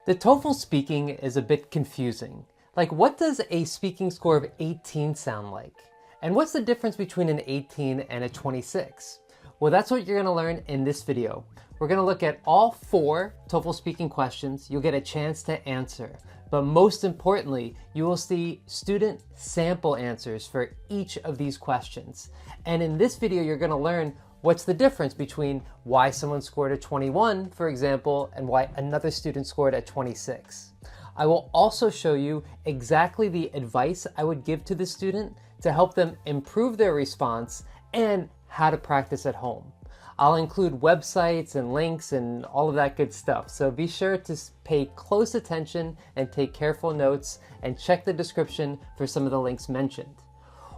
The TOEFL speaking is a bit confusing. Like, what does a speaking score of 18 sound like? And what's the difference between an 18 and a 26? Well, that's what you're gonna learn in this video. We're gonna look at all 4 TOEFL speaking questions. You'll get a chance to answer. But most importantly, you will see student sample answers for each of these questions. And in this video, you're gonna learn what's the difference between why someone scored a 21, for example, and why another student scored a 26. I will also show you exactly the advice I would give to the student to help them improve their response and how to practice at home. I'll include websites and links and all of that good stuff, so be sure to pay close attention and take careful notes and check the description for some of the links mentioned.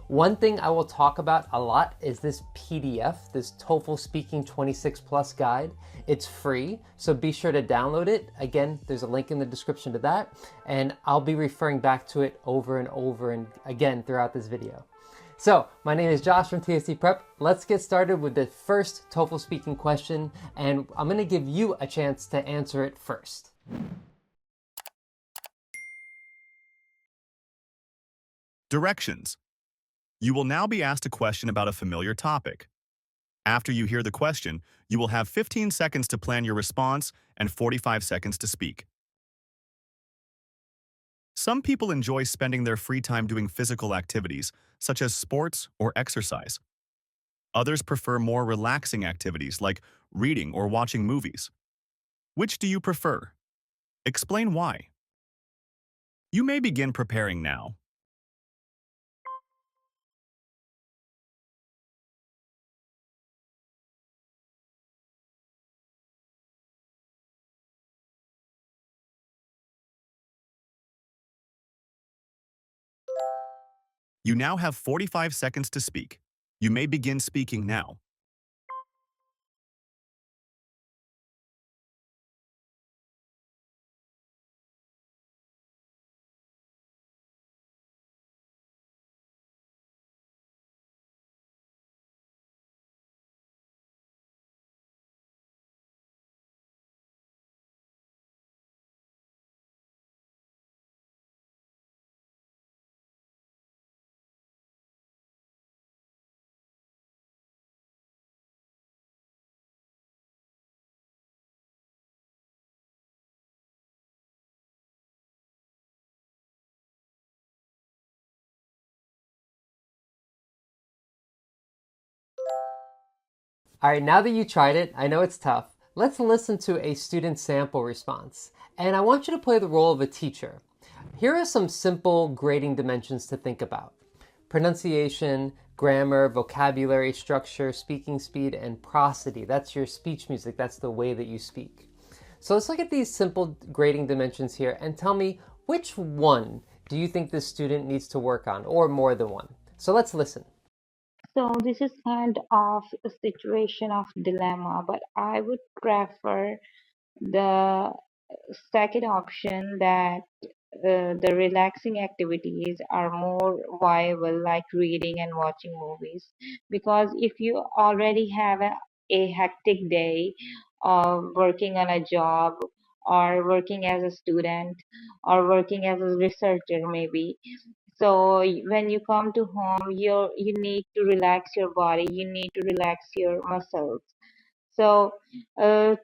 One thing I will talk about a lot is this PDF, this TOEFL Speaking 26 Plus guide. It's free, so be sure to download it. Again, there's a link in the description to that, and I'll be referring back to it over and over and again throughout this video. So, my name is Josh from TSC Prep. Let's get started with the first TOEFL speaking question, and I'm gonna give you a chance to answer it first. Directions. You will now be asked a question about a familiar topic. After you hear the question, you will have 15 seconds to plan your response and 45 seconds to speak. Some people enjoy spending their free time doing physical activities, such as sports or exercise. Others prefer more relaxing activities like reading or watching movies. Which do you prefer? Explain why. You may begin preparing now. You now have 45 seconds to speak. You may begin speaking now. All right, now that you tried it, I know it's tough. Let's listen to a student sample response. And I want you to play the role of a teacher. Here are some simple grading dimensions to think about: pronunciation, grammar, vocabulary, structure, speaking speed, and prosody. That's your speech music. That's the way that you speak. So let's look at these simple grading dimensions here and tell me which one do you think this student needs to work on, or more than one. So let's listen. So this is kind of a situation of dilemma, but I would prefer the second option, that the relaxing activities are more viable, like reading and watching movies. Because if you already have a hectic day of working on a job, or working as a student, or working as a researcher maybe, so when you come to home, you need to relax your body, you need to relax your muscles. So to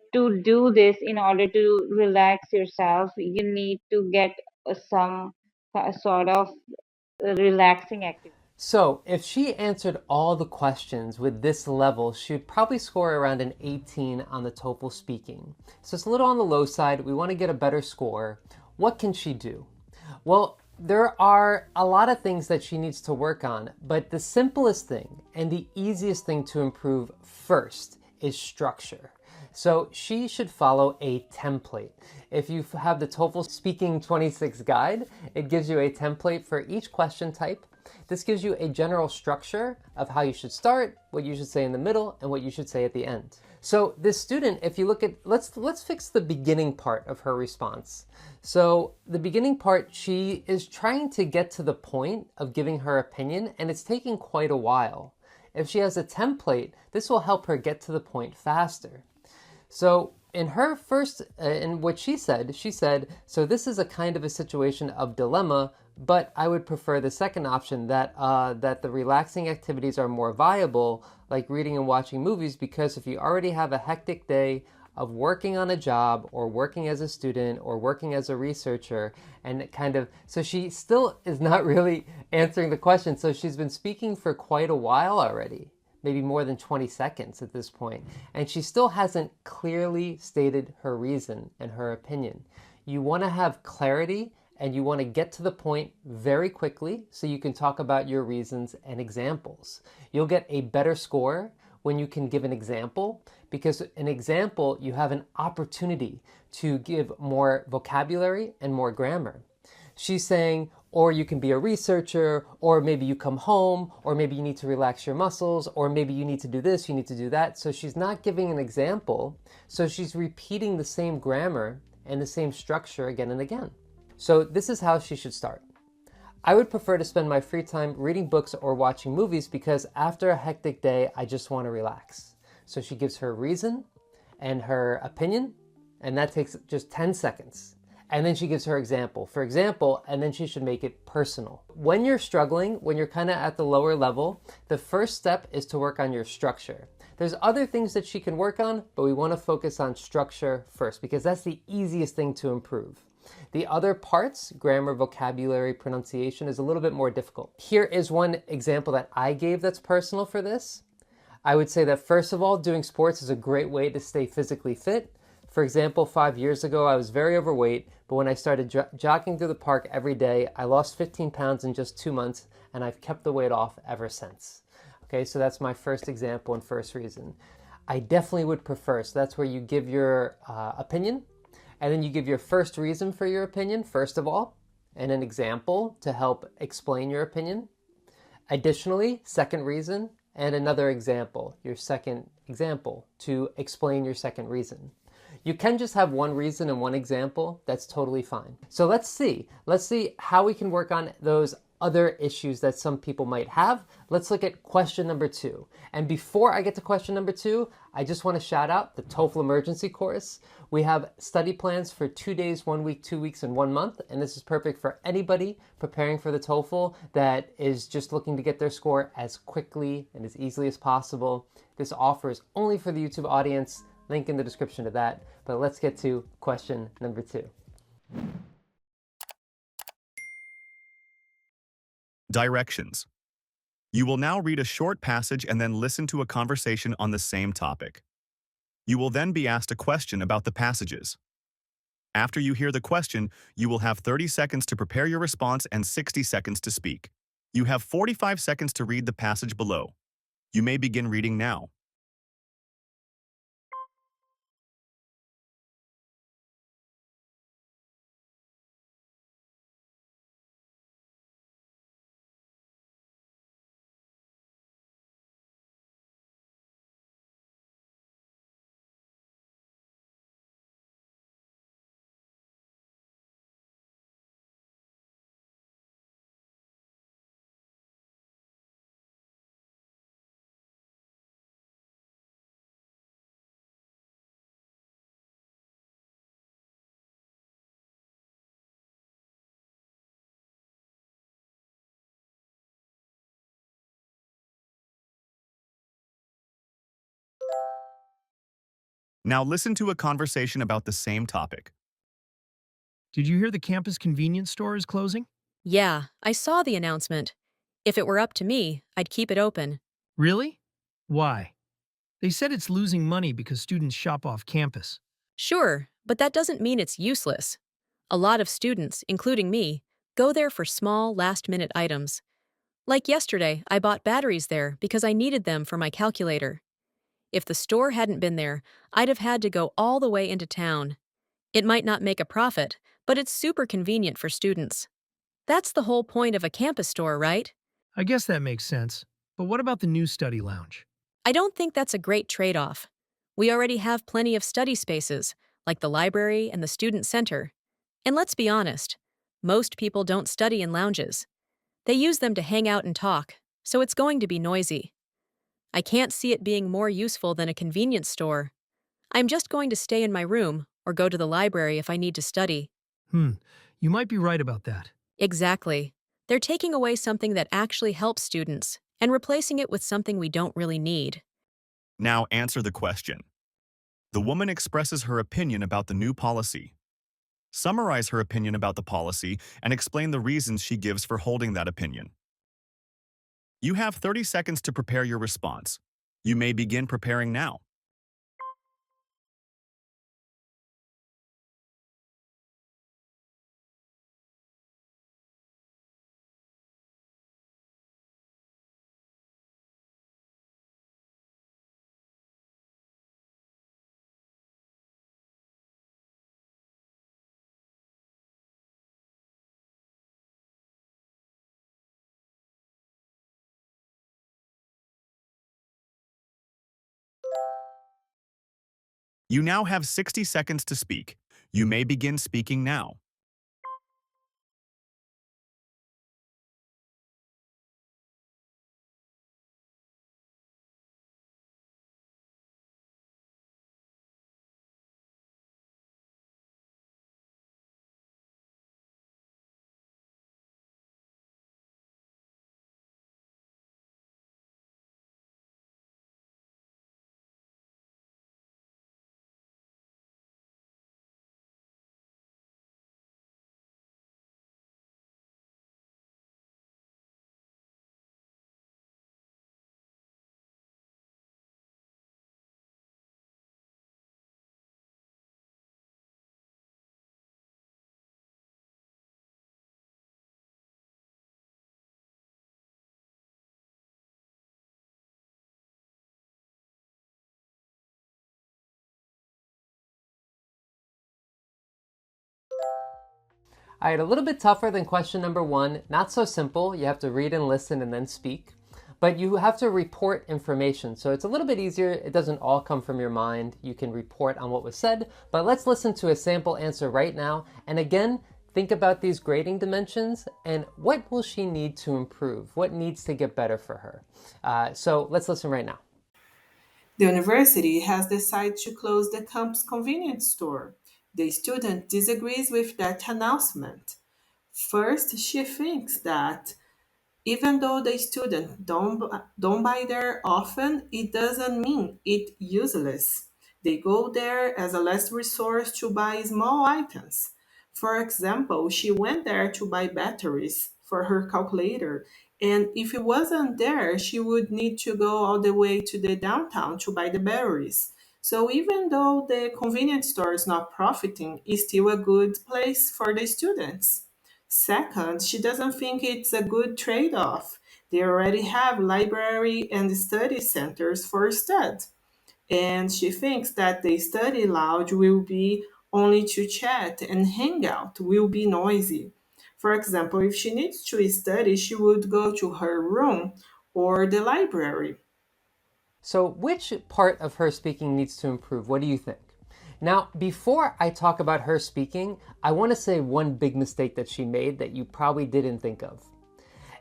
do this, in order to relax yourself, you need to get some sort of relaxing activity. So if she answered all the questions with this level, she would probably score around an 18 on the TOEFL speaking. So it's a little on the low side. We want to get a better score. What can she do? Well, there are a lot of things that she needs to work on, but the simplest thing and the easiest thing to improve first is structure. So she should follow a template. If you have the TOEFL Speaking 26 guide, it gives you a template for each question type. This gives you a general structure of how you should start, what you should say in the middle, and what you should say at the end. So this student, if you look at, let's fix the beginning part of her response. So the beginning part, she is trying to get to the point of giving her opinion, and it's taking quite a while. If she has a template, this will help her get to the point faster. So in her first, in what she said, so this is a kind of a situation of dilemma, but I would prefer the second option, that that the relaxing activities are more viable, like reading and watching movies, because if you already have a hectic day of working on a job or working as a student or working as a researcher, and kind of, so she still is not really answering the question. So she's been speaking for quite a while already, maybe more than 20 seconds at this point, and she still hasn't clearly stated her reason and her opinion. You want to have clarity and you want to get to the point very quickly so you can talk about your reasons and examples. You'll get a better score when you can give an example, because an example, you have an opportunity to give more vocabulary and more grammar. She's saying, or you can be a researcher, or maybe you come home, or maybe you need to relax your muscles, or maybe you need to do this, you need to do that. So she's not giving an example, so she's repeating the same grammar and the same structure again and again. So this is how she should start. I would prefer to spend my free time reading books or watching movies because after a hectic day, I just want to relax. So she gives her reason and her opinion, and that takes just 10 seconds. And then she gives her example. For example, and then she should make it personal. When you're struggling, when you're kind of at the lower level, the first step is to work on your structure. There's other things that she can work on, but we want to focus on structure first because that's the easiest thing to improve. The other parts, grammar, vocabulary, pronunciation, is a little bit more difficult. Here is one example that I gave that's personal for this. I would say that first of all, doing sports is a great way to stay physically fit. For example, 5 years ago, I was very overweight, but when I started jogging through the park every day, I lost 15 pounds in just 2 months, and I've kept the weight off ever since. Okay, so that's my first example and first reason. I definitely would prefer, so that's where you give your opinion, and then you give your first reason for your opinion, first of all, and an example to help explain your opinion. Additionally, second reason, and another example, your second example, to explain your second reason. You can just have one reason and one example. That's totally fine. So let's see how we can work on those other issues that some people might have. Let's look at question number 2. And before I get to question number 2, I just want to shout out the TOEFL emergency course. We have study plans for 2 days, 1 week, 2 weeks, and 1 month. And this is perfect for anybody preparing for the TOEFL that is just looking to get their score as quickly and as easily as possible. This offer is only for the YouTube audience. Link in the description to that. But let's get to question number 2. Directions. You will now read a short passage and then listen to a conversation on the same topic. You will then be asked a question about the passages. After you hear the question, you will have 30 seconds to prepare your response and 60 seconds to speak. You have 45 seconds to read the passage below. You may begin reading now. Now listen to a conversation about the same topic. Did you hear the campus convenience store is closing? Yeah, I saw the announcement. If it were up to me, I'd keep it open. Really? Why? They said it's losing money because students shop off campus. Sure, but that doesn't mean it's useless. A lot of students, including me, go there for small, last-minute items. Like yesterday, I bought batteries there because I needed them for my calculator. If the store hadn't been there, I'd have had to go all the way into town. It might not make a profit, but it's super convenient for students. That's the whole point of a campus store, right? I guess that makes sense. But what about the new study lounge? I don't think that's a great trade-off. We already have plenty of study spaces, like the library and the student center. And let's be honest, most people don't study in lounges. They use them to hang out and talk, so it's going to be noisy. I can't see it being more useful than a convenience store. I'm just going to stay in my room or go to the library if I need to study. You might be right about that. Exactly. They're taking away something that actually helps students and replacing it with something we don't really need. Now answer the question. The woman expresses her opinion about the new policy. Summarize her opinion about the policy and explain the reasons she gives for holding that opinion. You have 30 seconds to prepare your response. You may begin preparing now. You now have 60 seconds to speak. You may begin speaking now. All right, a little bit tougher than question number 1. Not so simple. You have to read and listen and then speak. But you have to report information. So it's a little bit easier. It doesn't all come from your mind. You can report on what was said. But let's listen to a sample answer right now. And again, think about these grading dimensions and what will she need to improve? What needs to get better for her? So let's listen right now. The university has decided to close the campus convenience store. The student disagrees with that announcement. First, she thinks that even though the student don't buy there often, it doesn't mean it's useless. They go there as a last resource to buy small items. For example, she went there to buy batteries for her calculator, and if it wasn't there, she would need to go all the way to the downtown to buy the batteries. So even though the convenience store is not profiting, it's still a good place for the students. Second, she doesn't think it's a good trade off. They already have library and study centers for stud. And she thinks that the study lounge will be only to chat and hang out, will be noisy. For example, if she needs to study, she would go to her room or the library. So which part of her speaking needs to improve? What do you think? Now, before I talk about her speaking, I want to say one big mistake that she made that you probably didn't think of.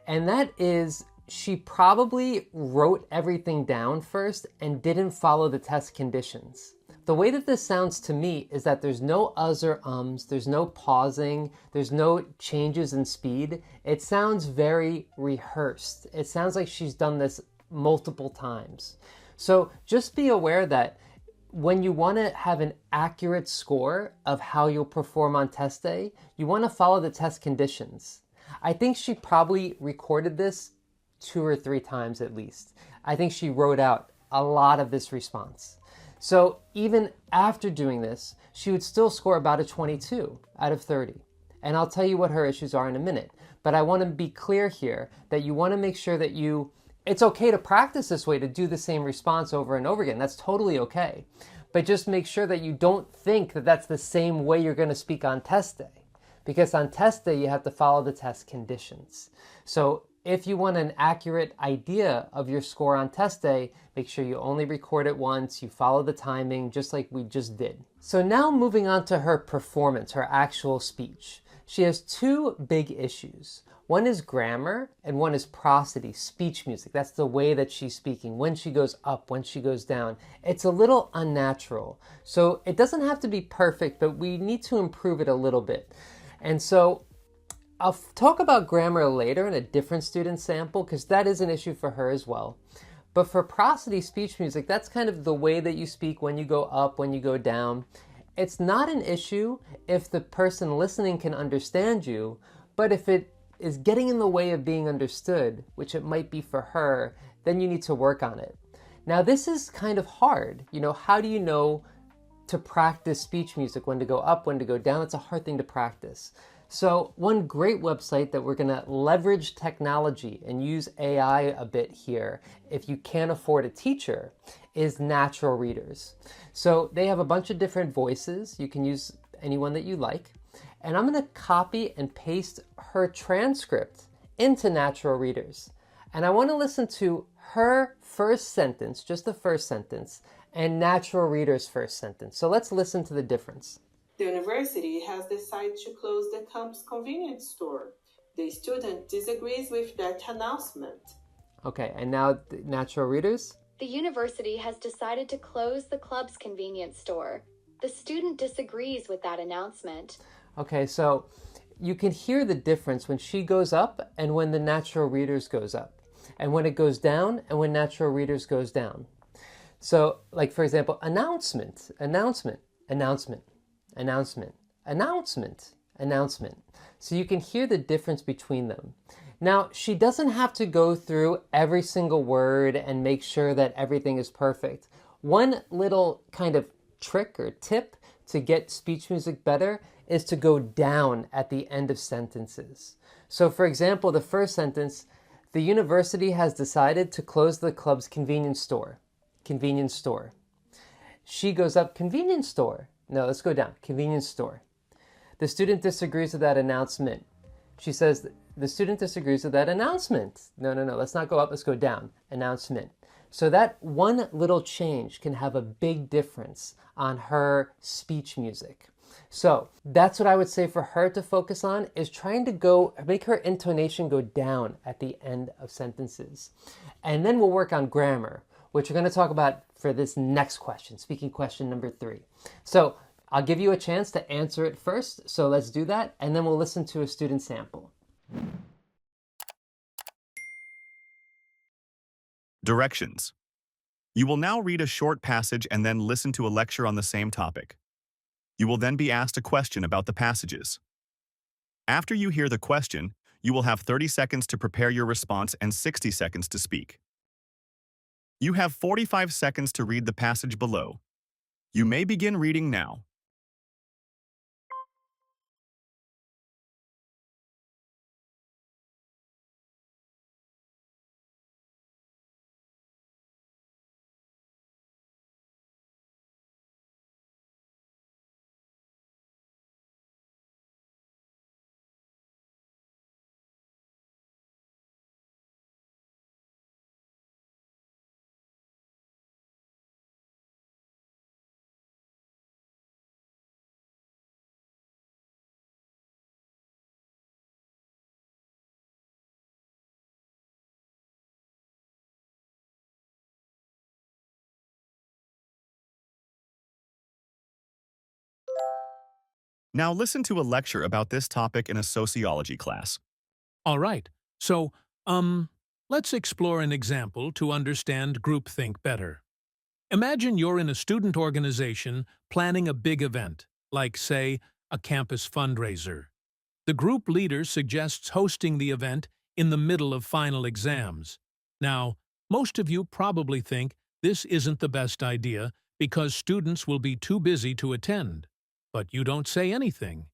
And that is she probably wrote everything down first and didn't follow the test conditions. The way that this sounds to me is that there's no uhs or ums, there's no pausing, there's no changes in speed. It sounds very rehearsed. It sounds like she's done this multiple times. So just be aware that when you want to have an accurate score of how you'll perform on test day, you want to follow the test conditions. I think she probably recorded this 2 or 3 times at least. I think she wrote out a lot of this response. So even after doing this, she would still score about a 22 out of 30. And I'll tell you what her issues are in a minute. But I want to be clear here that you want to make sure that it's okay to practice this way, to do the same response over and over again. That's totally okay. But just make sure that you don't think that that's the same way you're going to speak on test day. Because on test day, you have to follow the test conditions. So if you want an accurate idea of your score on test day, make sure you only record it once, you follow the timing, just like we just did. So now moving on to her performance, her actual speech. She has two big issues. One is grammar and one is prosody, speech music. That's the way that she's speaking. When she goes up, when she goes down. It's a little unnatural. So it doesn't have to be perfect, but we need to improve it a little bit. And so I'll talk about grammar later in a different student sample because that is an issue for her as well. But for prosody speech music, that's kind of the way that you speak when you go up, when you go down. It's not an issue if the person listening can understand you, but if it is getting in the way of being understood, which it might be for her, then you need to work on it. Now, this is kind of hard. How do you know to practice speech music, when to go up, when to go down? It's a hard thing to practice. So one great website that we're going to leverage technology and use AI a bit here, if you can't afford a teacher, is Natural Readers. So they have a bunch of different voices. You can use anyone that you like. And I'm going to copy and paste her transcript into Natural Readers. And I want to listen to her first sentence, just the first sentence, and Natural Readers' first sentence. So let's listen to the difference. The university has decided to close the campus convenience store. The student disagrees with that announcement. Okay, and now Natural Readers. The university has decided to close the club's convenience store. The student disagrees with that announcement. Okay, so you can hear the difference when she goes up and when the Natural Readers goes up, and when it goes down and when Natural Readers goes down. So, like for example, announcement, announcement, announcement, announcement, announcement, announcement. So you can hear the difference between them. Now, she doesn't have to go through every single word and make sure that everything is perfect. One little kind of trick or tip to get speech music better is to go down at the end of sentences. So for example, the first sentence, the university has decided to close the club's convenience store. Convenience store. She goes up, convenience store. No, let's go down, convenience store. The student disagrees with that announcement. She says, the student disagrees with that announcement. No, let's not go up, let's go down. Announcement. So that one little change can have a big difference on her speech music. So that's what I would say for her to focus on, is trying to make her intonation go down at the end of sentences. And then we'll work on grammar, which we're going to talk about for this next question, speaking question number 3. So I'll give you a chance to answer it first. So let's do that. And then we'll listen to a student sample. Directions. You will now read a short passage and then listen to a lecture on the same topic. You will then be asked a question about the passages. After you hear the question, you will have 30 seconds to prepare your response and 60 seconds to speak. You have 45 seconds to read the passage below. You may begin reading now. Now listen to a lecture about this topic in a sociology class. All right, so, let's explore an example to understand groupthink better. Imagine you're in a student organization planning a big event, like, say, a campus fundraiser. The group leader suggests hosting the event in the middle of final exams. Now, most of you probably think this isn't the best idea because students will be too busy to attend. But you don't say anything.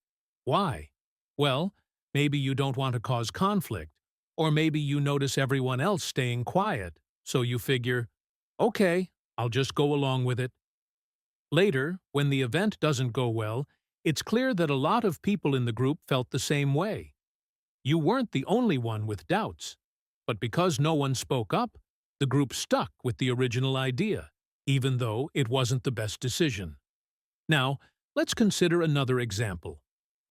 Why? Well, maybe you don't want to cause conflict, or maybe you notice everyone else staying quiet, so you figure, okay, I'll just go along with it. Later, when the event doesn't go well, it's clear that a lot of people in the group felt the same way. You weren't the only one with doubts, but because no one spoke up, the group stuck with the original idea, even though it wasn't the best decision. Now, let's consider another example.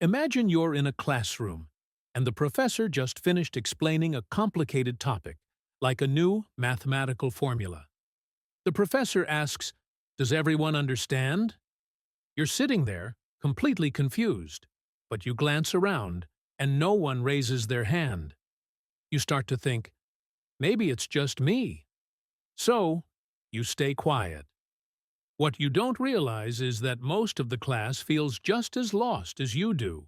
Imagine you're in a classroom, and the professor just finished explaining a complicated topic, like a new mathematical formula. The professor asks, "Does everyone understand?" You're sitting there, completely confused, but you glance around, and no one raises their hand. You start to think, maybe it's just me. So, you stay quiet. What you don't realize is that most of the class feels just as lost as you do.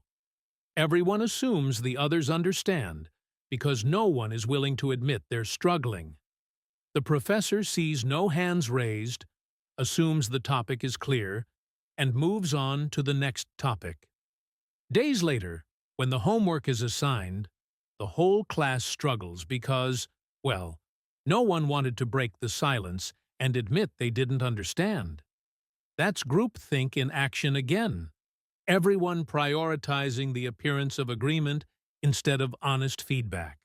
Everyone assumes the others understand because no one is willing to admit they're struggling. The professor sees no hands raised, assumes the topic is clear, and moves on to the next topic. Days later, when the homework is assigned, the whole class struggles because, well, no one wanted to break the silence and admit they didn't understand. That's groupthink in action again. Everyone prioritizing the appearance of agreement instead of honest feedback.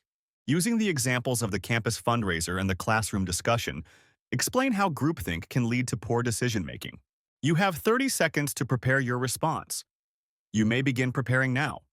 Using the examples of the campus fundraiser and the classroom discussion, explain how groupthink can lead to poor decision-making. You have 30 seconds to prepare your response. You may begin preparing now.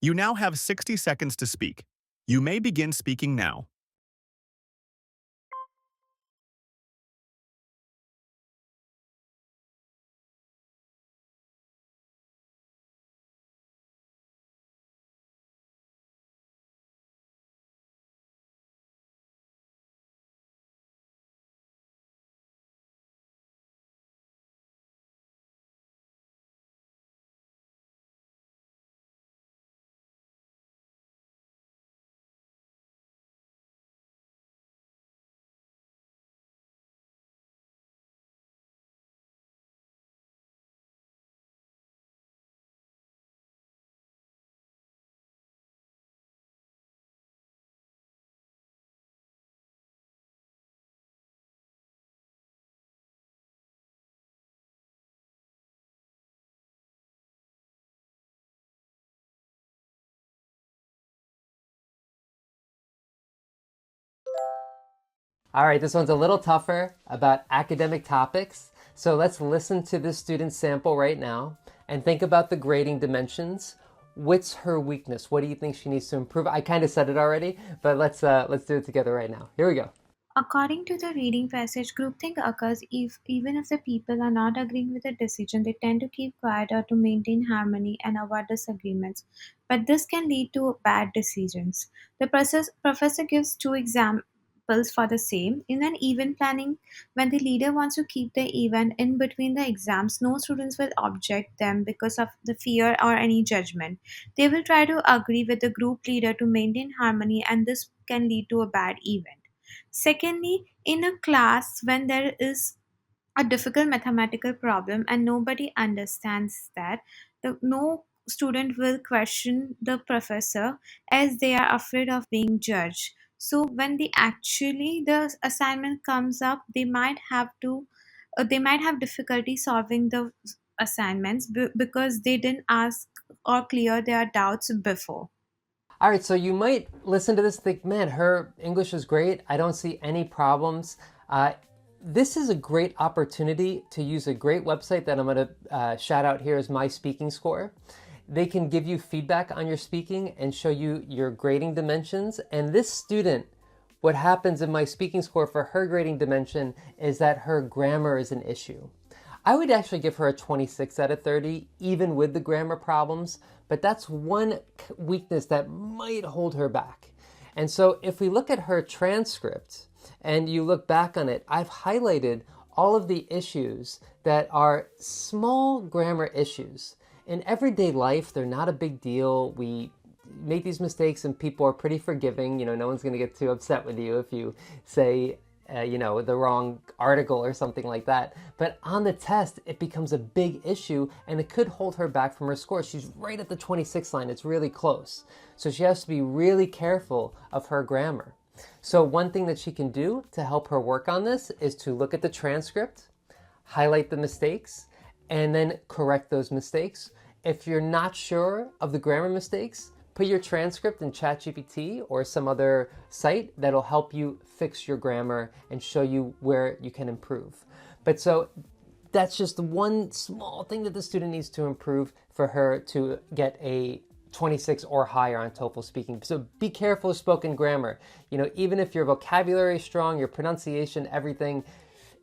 You now have 60 seconds to speak. You may begin speaking now. All right, this one's a little tougher about academic topics. So let's listen to this student's sample right now and think about the grading dimensions. What's her weakness? What do you think she needs to improve? I kind of said it already, but let's do it together right now. Here we go. According to the reading passage, groupthink occurs even if the people are not agreeing with a decision. They tend to keep quiet or to maintain harmony and avoid disagreements. But this can lead to bad decisions. The professor gives two examples for the same. In an event planning, when the leader wants to keep the event in between the exams, no students will object them because of the fear or any judgment. They will try to agree with the group leader to maintain harmony, and this can lead to a bad event. Secondly, in a class when there is a difficult mathematical problem and nobody understands that, no student will question the professor as they are afraid of being judged. So when the assignment comes up, they might have difficulty solving the assignments because they didn't ask or clear their doubts before. All right, so you might listen to this and think, man, her English is great. I don't see any problems. This is a great opportunity to use a great website that I'm going to shout out here as My Speaking Score. They can give you feedback on your speaking and show you your grading dimensions. And this student, what happens in My Speaking Score for her grading dimension is that her grammar is an issue. I would actually give her a 26 out of 30, even with the grammar problems, but that's one weakness that might hold her back. And so if we look at her transcript and you look back on it, I've highlighted all of the issues that are small grammar issues. In everyday life, they're not a big deal. We make these mistakes and people are pretty forgiving. You know, no one's going to get too upset with you if you say the wrong article or something like that. But on the test, it becomes a big issue and it could hold her back from her score. She's right at the 26 line. It's really close. So she has to be really careful of her grammar. So one thing that she can do to help her work on this is to look at the transcript, highlight the mistakes, and then correct those mistakes. If you're not sure of the grammar mistakes, put your transcript in ChatGPT or some other site that'll help you fix your grammar and show you where you can improve. But so that's just one small thing that the student needs to improve for her to get a 26 or higher on TOEFL speaking. So be careful of spoken grammar. Even if your vocabulary is strong, your pronunciation, everything,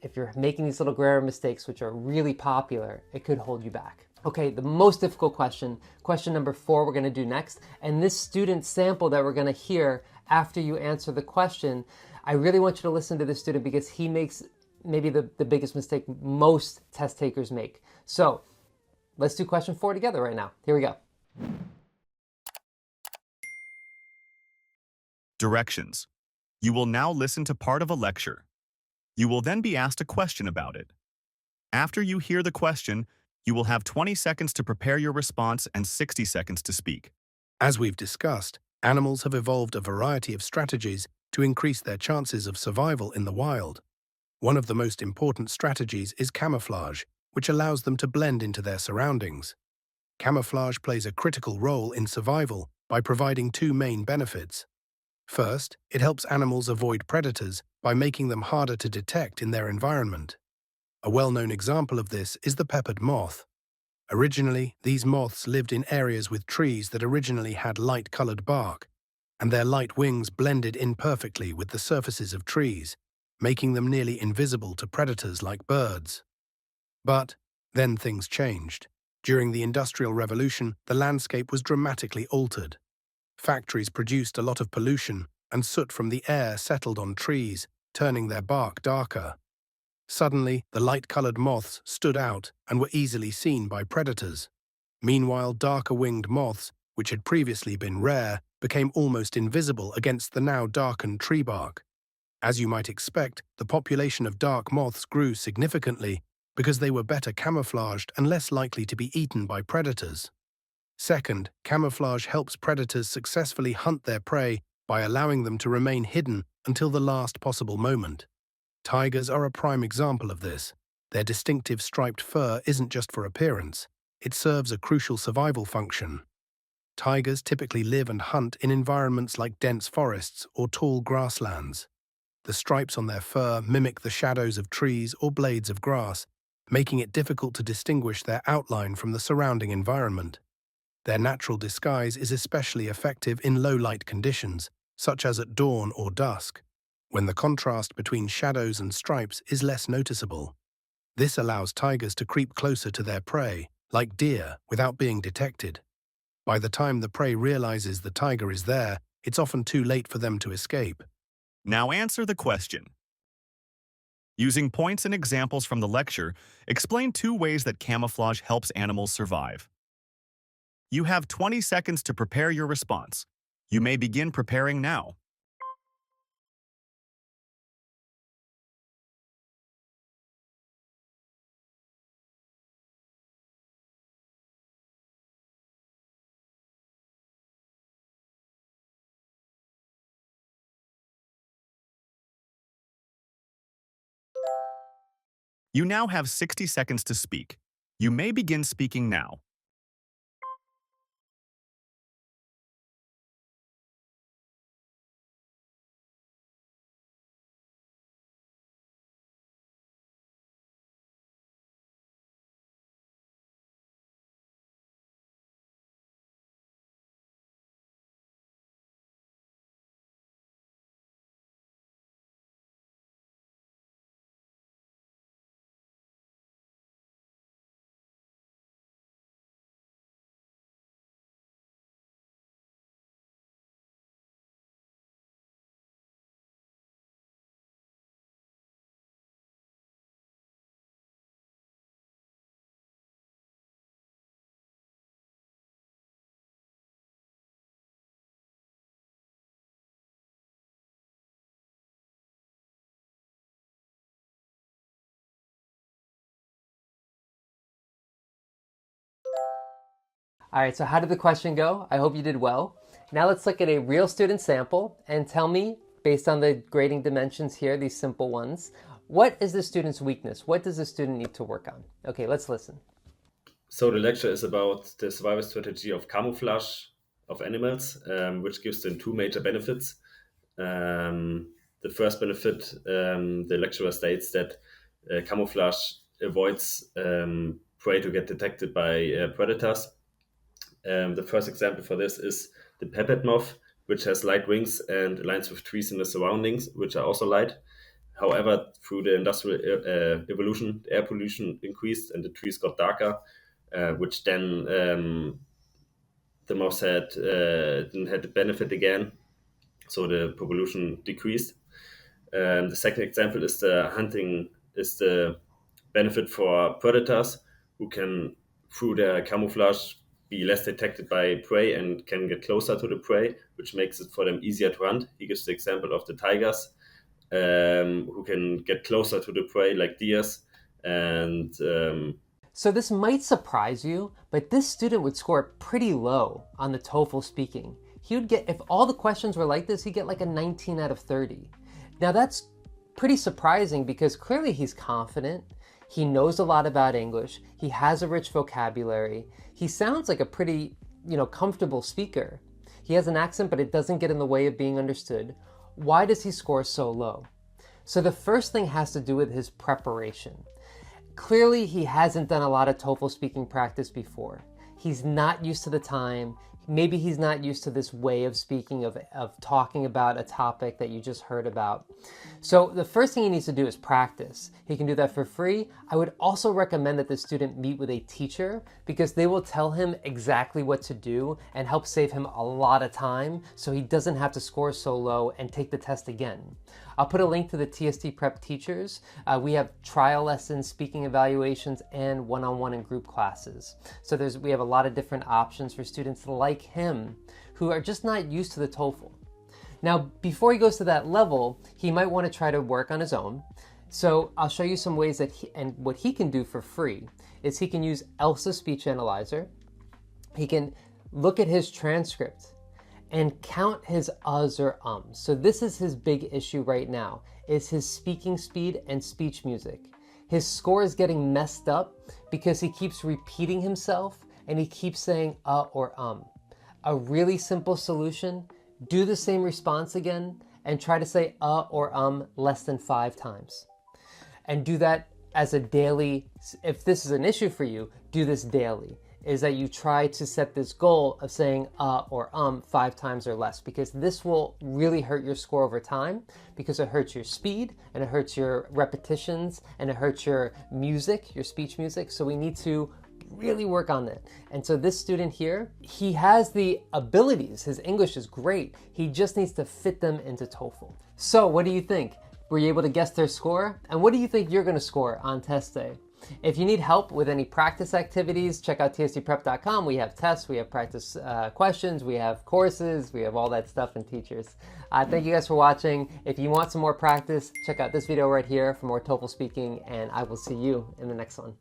if you're making these little grammar mistakes, which are really popular, it could hold you back. Okay, the most difficult question number 4 we're gonna do next. And this student sample that we're gonna hear after you answer the question, I really want you to listen to this student because he makes maybe the biggest mistake most test takers make. So let's do question 4 together right now. Here we go. Directions. You will now listen to part of a lecture. You will then be asked a question about it. After you hear the question, you will have 20 seconds to prepare your response and 60 seconds to speak. As we've discussed, animals have evolved a variety of strategies to increase their chances of survival in the wild. One of the most important strategies is camouflage, which allows them to blend into their surroundings. Camouflage plays a critical role in survival by providing 2 main benefits. First, it helps animals avoid predators by making them harder to detect in their environment. A well-known example of this is the peppered moth. Originally, these moths lived in areas with trees that originally had light-colored bark, and their light wings blended in perfectly with the surfaces of trees, making them nearly invisible to predators like birds. But then things changed. During the Industrial Revolution, the landscape was dramatically altered. Factories produced a lot of pollution, and soot from the air settled on trees, turning their bark darker. Suddenly, the light-colored moths stood out and were easily seen by predators. Meanwhile, darker-winged moths, which had previously been rare, became almost invisible against the now darkened tree bark. As you might expect, the population of dark moths grew significantly because they were better camouflaged and less likely to be eaten by predators. Second, camouflage helps predators successfully hunt their prey by allowing them to remain hidden until the last possible moment. Tigers are a prime example of this. Their distinctive striped fur isn't just for appearance, it serves a crucial survival function. Tigers typically live and hunt in environments like dense forests or tall grasslands. The stripes on their fur mimic the shadows of trees or blades of grass, making it difficult to distinguish their outline from the surrounding environment. Their natural disguise is especially effective in low-light conditions, such as at dawn or dusk, when the contrast between shadows and stripes is less noticeable. This allows tigers to creep closer to their prey, like deer, without being detected. By the time the prey realizes the tiger is there, it's often too late for them to escape. Now answer the question. Using points and examples from the lecture, explain 2 ways that camouflage helps animals survive. You have 20 seconds to prepare your response. You may begin preparing now. You now have 60 seconds to speak. You may begin speaking now. All right, so how did the question go? I hope you did well. Now let's look at a real student sample and tell me, based on the grading dimensions here, these simple ones, what is the student's weakness? What does the student need to work on? Okay, let's listen. So the lecture is about the survival strategy of camouflage of animals, which gives them two major benefits. The first benefit, the lecturer states that camouflage avoids prey to get detected by predators. The first example for this is the peppered moth, which has light wings and aligns with trees in the surroundings, which are also light. However, through the industrial evolution, air pollution increased and the trees got darker, which then the moth didn't have the benefit again, so the population decreased. The second example is the benefit for predators who can, through their camouflage, be less detected by prey and can get closer to the prey, which makes it for them easier to hunt. He gives the example of the tigers, who can get closer to the prey like deers. And So this might surprise you, but this student would score pretty low on the TOEFL speaking. He would get, if all the questions were like this, he'd get like a 19 out of 30. Now that's pretty surprising because clearly he's confident. He knows a lot about English. He has a rich vocabulary. He sounds like a pretty, comfortable speaker. He has an accent, but it doesn't get in the way of being understood. Why does he score so low? So the first thing has to do with his preparation. Clearly, he hasn't done a lot of TOEFL speaking practice before. He's not used to the time. Maybe he's not used to this way of speaking, of talking about a topic that you just heard about. So the first thing he needs to do is practice. He can do that for free. I would also recommend that the student meet with a teacher because they will tell him exactly what to do and help save him a lot of time so he doesn't have to score so low and take the test again. I'll put a link to the TST Prep teachers. We have trial lessons, speaking evaluations, and one-on-one and group classes. So we have a lot of different options for students like him who are just not used to the TOEFL. Now, before he goes to that level, he might want to try to work on his own. So I'll show you some ways that what he can do for free is he can use ELSA Speech Analyzer. He can look at his transcript and count his uhs or ums. So this is his big issue right now, is his speaking speed and speech music. His score is getting messed up because he keeps repeating himself and he keeps saying or A really simple solution, do the same response again and try to say or less than 5 times. And do that as a daily, if this is an issue for you, do this daily. Is that you try to set this goal of saying or 5 times or less, because this will really hurt your score over time because it hurts your speed and it hurts your repetitions and it hurts your music, your speech music. So we need to really work on that. And so this student here, he has the abilities. His English is great. He just needs to fit them into TOEFL. So what do you think? Were you able to guess their score? And what do you think you're going to score on test day? If you need help with any practice activities, check out tstprep.com. We have tests, we have practice questions, we have courses, we have all that stuff and teachers. Thank you guys for watching. If you want some more practice, check out this video right here for more TOEFL speaking, and I will see you in the next one.